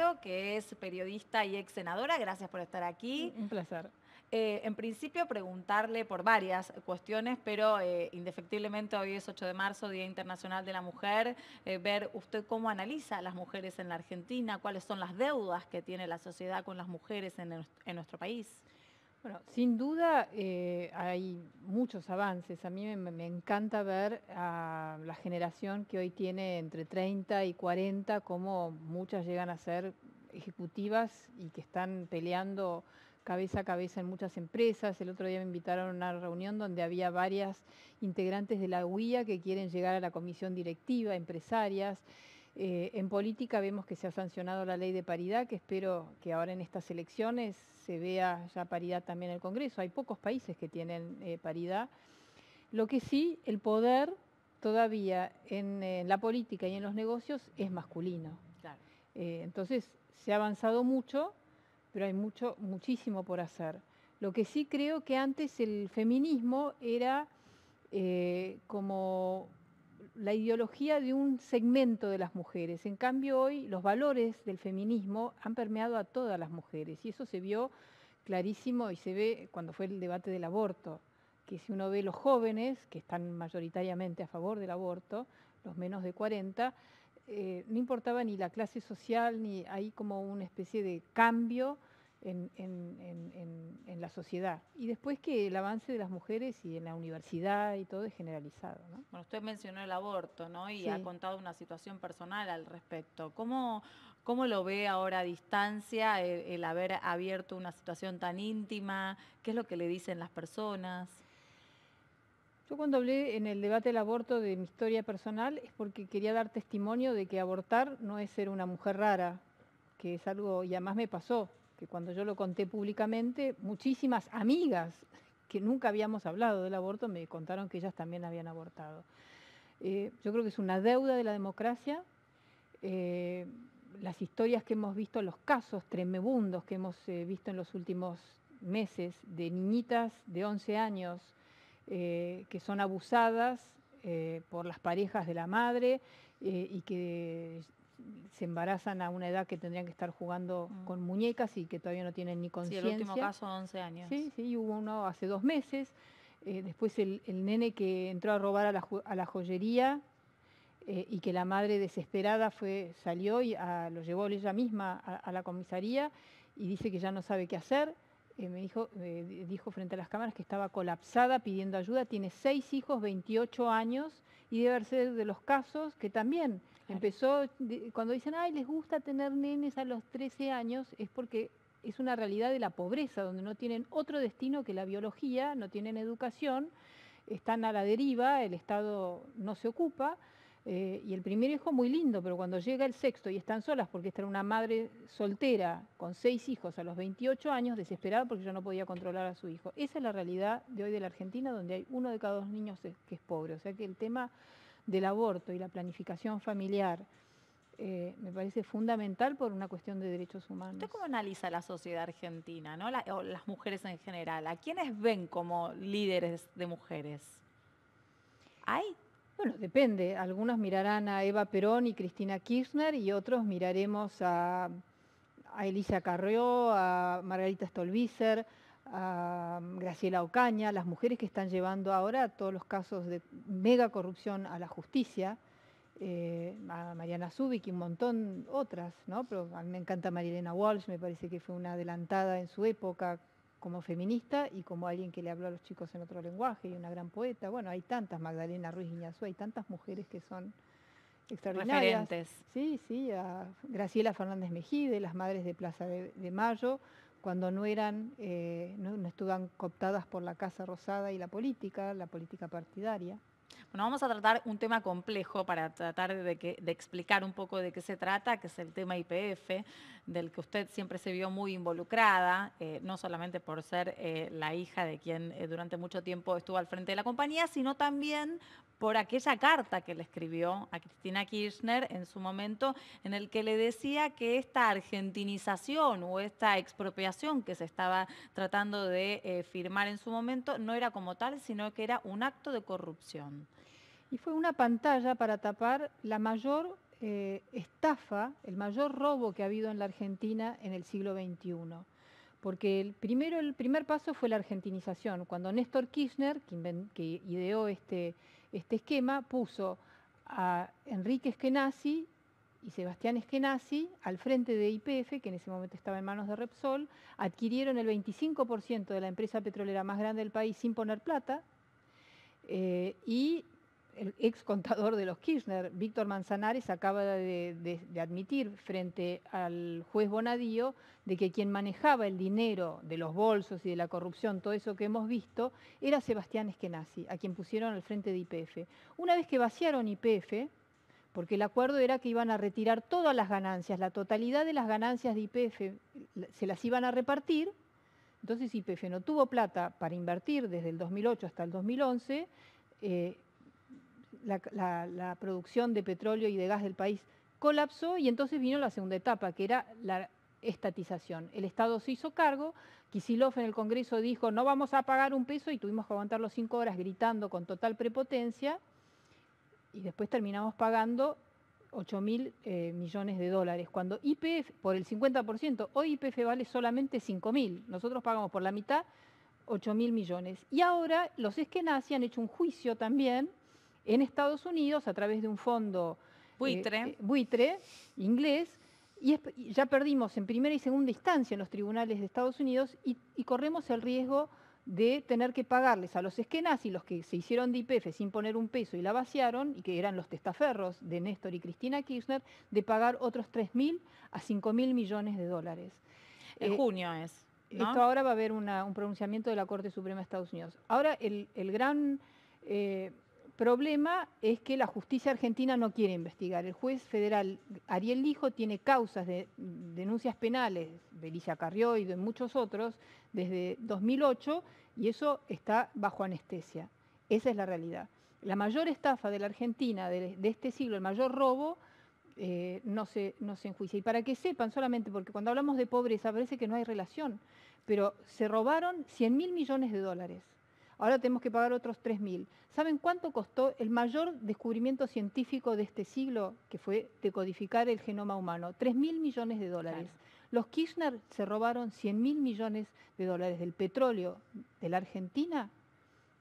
Romero, que es periodista y ex senadora. Gracias por estar aquí. Un placer. En principio, preguntarle por varias cuestiones, pero indefectiblemente hoy es 8 de marzo, Día Internacional de la Mujer, ver usted cómo analiza a las mujeres en la Argentina, cuáles son las deudas que tiene la sociedad con las mujeres en nuestro país. Bueno, sin duda hay muchos avances. A mí me encanta ver a la generación que hoy tiene entre 30 y 40, cómo muchas llegan a ser ejecutivas y que están peleando cabeza a cabeza en muchas empresas. El otro día me invitaron a una reunión donde había varias integrantes de la UIA que quieren llegar a la comisión directiva, empresarias. En política vemos que se ha sancionado la ley de paridad, que espero que ahora en estas elecciones se vea ya paridad también en el Congreso. Hay pocos países que tienen paridad. Lo que sí, el poder todavía en la política y en los negocios es masculino. Claro. Entonces se ha avanzado mucho, pero hay muchísimo por hacer. Lo que sí creo que antes el feminismo era como la ideología de un segmento de las mujeres. En cambio, hoy los valores del feminismo han permeado a todas las mujeres y eso se vio clarísimo y se ve cuando fue el debate del aborto, que si uno ve los jóvenes, que están mayoritariamente a favor del aborto, los menos de 40, no importaba ni la clase social, ni hay como una especie de cambio en la sociedad. Y después que el avance de las mujeres y en la universidad y todo es generalizado, ¿no? Bueno, usted mencionó el aborto, ¿no? Y ha Sí. contado una situación personal al respecto. ¿Cómo lo ve ahora a distancia el haber abierto una situación tan íntima? ¿Qué es lo que le dicen las personas? Yo cuando hablé en el debate del aborto de mi historia personal es porque quería dar testimonio de que abortar no es ser una mujer rara, que es algo, y además me pasó, que cuando yo lo conté públicamente, muchísimas amigas que nunca habíamos hablado del aborto me contaron que ellas también habían abortado. Yo creo que es una deuda de la democracia. eh, las historias que hemos visto, los casos tremebundos que hemos visto en los últimos meses de niñitas de 11 años que son abusadas por las parejas de la madre y que se embarazan a una edad que tendrían que estar jugando con muñecas y que todavía no tienen ni Sí, el último conciencia. caso, 11 años. Sí, sí, hubo uno hace 2 meses. Después el nene que entró a robar a la joyería y que la madre desesperada salió y lo llevó ella misma a la comisaría y dice que ya no sabe qué hacer. Dijo frente a las cámaras que estaba colapsada pidiendo ayuda. Tiene 6 hijos, 28 años y debe ser de los casos que también empezó, cuando dicen, ay, les gusta tener nenes a los 13 años, es porque es una realidad de la pobreza, donde no tienen otro destino que la biología, no tienen educación, están a la deriva, el Estado no se ocupa. Y el primer hijo muy lindo, pero cuando llega el sexto y están solas, porque esta era una madre soltera con 6 hijos a los 28 años, desesperada porque ya no podía controlar a su hijo. Esa es la realidad de hoy de la Argentina, donde hay 1 de cada 2 niños que es pobre. O sea que el tema del aborto y la planificación familiar me parece fundamental por una cuestión de derechos humanos. ¿Usted cómo analiza la sociedad argentina, ¿no? O las mujeres en general? ¿A quiénes ven como líderes de mujeres? ¿Hay? Bueno, depende. Algunos mirarán a Eva Perón y Cristina Kirchner y otros miraremos a Elisa Carrió, a Margarita Stolbizer, a Graciela Ocaña, las mujeres que están llevando ahora todos los casos de mega corrupción a la justicia, a Mariana Zubik y un montón otras, ¿no? Pero a mí me encanta Marilena Walsh, me parece que fue una adelantada en su época como feminista y como alguien que le habló a los chicos en otro lenguaje y una gran poeta. Bueno, hay tantas, Magdalena Ruiz Guiñazú, hay tantas mujeres que son extraordinarias. Referentes. Sí, sí, a Graciela Fernández Mejide, las madres de Plaza de Mayo, cuando no eran, no estuvieran cooptadas por la Casa Rosada y la política partidaria. Bueno, vamos a tratar un tema complejo para tratar de explicar un poco de qué se trata, que es el tema IPF, del que usted siempre se vio muy involucrada, no solamente por ser la hija de quien durante mucho tiempo estuvo al frente de la compañía, sino también por aquella carta que le escribió a Cristina Kirchner en su momento, en el que le decía que esta argentinización o esta expropiación que se estaba tratando de firmar en su momento no era como tal, sino que era un acto de corrupción. Y fue una pantalla para tapar la mayor estafa, el mayor robo que ha habido en la Argentina en el siglo XXI. Porque el primer paso fue la argentinización. Cuando Néstor Kirchner, que ideó este esquema, puso a Enrique Skenazy y Sebastián Skenazy al frente de YPF, que en ese momento estaba en manos de Repsol, adquirieron el 25% de la empresa petrolera más grande del país sin poner plata, y el ex contador de los Kirchner, Víctor Manzanares, acaba de admitir frente al juez Bonadío de que quien manejaba el dinero de los bolsos y de la corrupción, todo eso que hemos visto, era Sebastián Skenazy, a quien pusieron al frente de YPF. Una vez que vaciaron YPF, porque el acuerdo era que iban a retirar todas las ganancias, la totalidad de las ganancias de YPF se las iban a repartir, entonces YPF no tuvo plata para invertir desde el 2008 hasta el 2011, la producción de petróleo y de gas del país colapsó y entonces vino la segunda etapa, que era la estatización. El Estado se hizo cargo, Kicillof en el Congreso dijo no vamos a pagar un peso y tuvimos que aguantar los 5 horas gritando con total prepotencia y después terminamos pagando 8.000 millones de dólares, cuando YPF, por el 50%, hoy YPF vale solamente 5.000, nosotros pagamos por la mitad 8.000 millones. Y ahora los Skenazy han hecho un juicio también en Estados Unidos a través de un fondo buitre inglés, y ya perdimos en primera y segunda instancia en los tribunales de Estados Unidos y corremos el riesgo de tener que pagarles a los Skenazy, los que se hicieron de YPF sin poner un peso y la vaciaron, y que eran los testaferros de Néstor y Cristina Kirchner, de pagar otros 3.000 a 5.000 millones de dólares. En junio es, ¿no? Esto ahora va a haber un pronunciamiento de la Corte Suprema de Estados Unidos. Ahora, el gran problema es que la justicia argentina no quiere investigar. El juez federal Ariel Lijo tiene causas de denuncias penales de Alicia Carrió y de muchos otros desde 2008 y eso está bajo anestesia. Esa es la realidad. La mayor estafa de la Argentina de este siglo, el mayor robo, no se enjuicia. Y para que sepan solamente, porque cuando hablamos de pobreza parece que no hay relación, pero se robaron 100.000 millones de dólares. Ahora tenemos que pagar otros 3.000. ¿Saben cuánto costó el mayor descubrimiento científico de este siglo, que fue decodificar el genoma humano? 3.000 millones de dólares. Claro. Los Kirchner se robaron 100.000 millones de dólares del petróleo de la Argentina.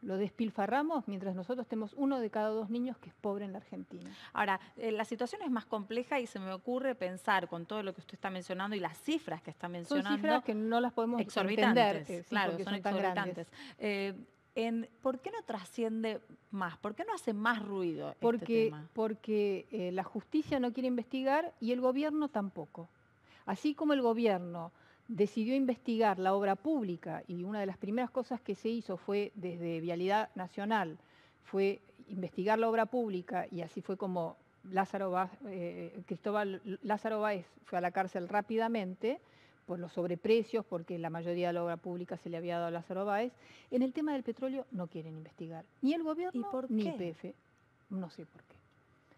Lo despilfarramos mientras nosotros tenemos 1 de cada 2 niños que es pobre en la Argentina. Ahora, la situación es más compleja y se me ocurre pensar con todo lo que usted está mencionando y las cifras que está mencionando. Son cifras que no las podemos exorbitantes, entender. Claro, son exorbitantes. ¿Por qué no trasciende más? ¿Por qué no hace más ruido este tema? Porque la justicia no quiere investigar y el gobierno tampoco. Así como el gobierno decidió investigar la obra pública y una de las primeras cosas que se hizo fue desde Vialidad Nacional, fue investigar la obra pública y así fue como Cristóbal Lázaro Báez fue a la cárcel rápidamente por los sobreprecios, porque la mayoría de la obra pública se le había dado a Lázaro Báez. En el tema del petróleo no quieren investigar, ni el gobierno ni YPF. No sé por qué.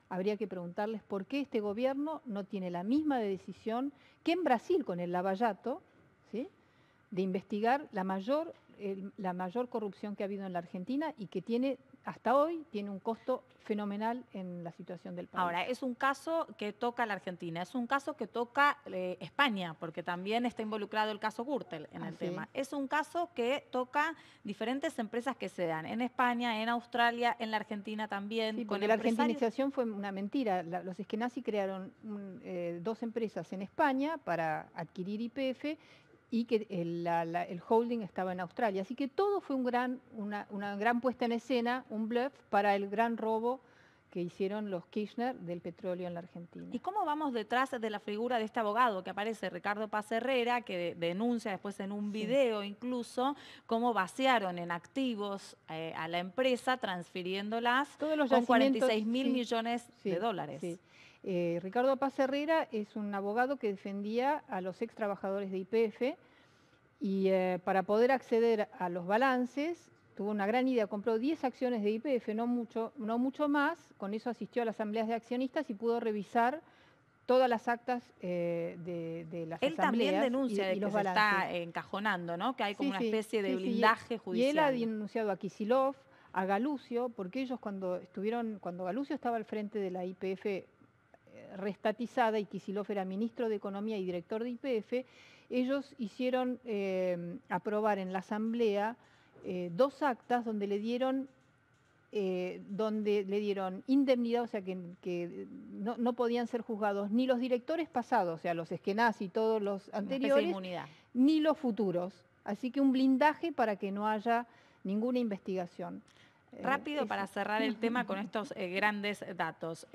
Habría que preguntarles por qué este gobierno no tiene la misma decisión que en Brasil con el Lavallato, ¿sí?, de investigar la mayor corrupción que ha habido en la Argentina y que hasta hoy tiene un costo fenomenal en la situación del país. Ahora, es un caso que toca a la Argentina, es un caso que toca España, porque también está involucrado el caso Gürtel en el tema. Es un caso que toca diferentes empresas que se dan en España, en Australia, en la Argentina también. Sí, porque la argentinización fue una mentira. Los Skenazy crearon 2 empresas en España para adquirir YPF y que el holding estaba en Australia. Así que todo fue una gran puesta en escena, un bluff para el gran robo que hicieron los Kirchner del petróleo en la Argentina. ¿Y cómo vamos detrás de la figura de este abogado que aparece, Ricardo Paz Herrera, que denuncia después en un video incluso cómo vaciaron en activos a la empresa transfiriéndolas con 46.000 millones de dólares? Sí. Ricardo Paz Herrera es un abogado que defendía a los ex trabajadores de YPF y para poder acceder a los balances tuvo una gran idea, compró 10 acciones de YPF, no mucho más, con eso asistió a las asambleas de accionistas y pudo revisar todas las actas de las asambleas. Él también denuncia de que se está encajonando, ¿no? Que hay como una especie de blindaje judicial. Y él ha denunciado a Kicillof, a Galucio, porque ellos cuando Galucio estaba al frente de la YPF reestatizada y Kicillof era ministro de Economía y director de YPF, ellos hicieron aprobar en la Asamblea 2 actas donde le dieron indemnidad, o sea que no podían ser juzgados ni los directores pasados, o sea, los Eskenazi y todos los anteriores, inmunidad, ni los futuros. Así que un blindaje para que no haya ninguna investigación. Rápido para cerrar el tema con estos grandes datos.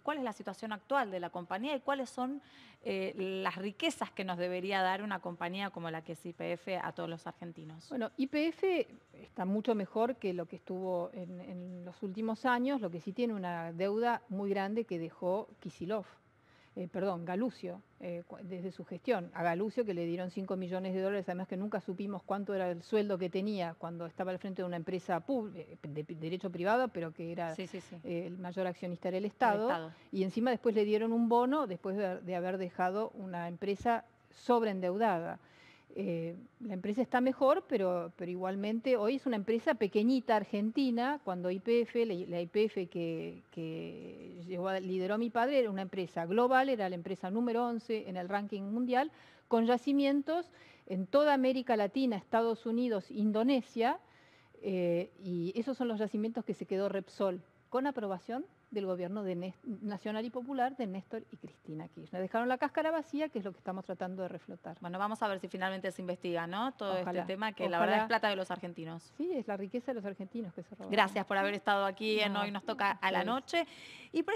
¿Cuál es la situación actual de la compañía y cuáles son las riquezas que nos debería dar una compañía como la que es YPF a todos los argentinos? Bueno, YPF está mucho mejor que lo que estuvo en los últimos años, lo que sí tiene una deuda muy grande que dejó Kicillof. Galucio, desde su gestión. A Galucio que le dieron $5 millones, además que nunca supimos cuánto era el sueldo que tenía cuando estaba al frente de una empresa de derecho privado, pero que era el mayor accionista era el Estado. Y encima después le dieron un bono después de haber dejado una empresa sobreendeudada. La empresa está mejor, pero igualmente hoy es una empresa pequeñita argentina, cuando YPF, la YPF que lideró mi padre, era una empresa global, era la empresa número 11 en el ranking mundial, con yacimientos en toda América Latina, Estados Unidos, Indonesia, y esos son los yacimientos que se quedó Repsol, con aprobación del gobierno nacional y popular de Néstor y Cristina Kirchner. Dejaron la cáscara vacía, que es lo que estamos tratando de reflotar. Bueno, vamos a ver si finalmente se investiga, ¿no? Todo este tema que la verdad es plata de los argentinos. Sí, es la riqueza de los argentinos que se roban. Gracias por haber estado aquí en Hoy Nos Toca a la Noche. Y por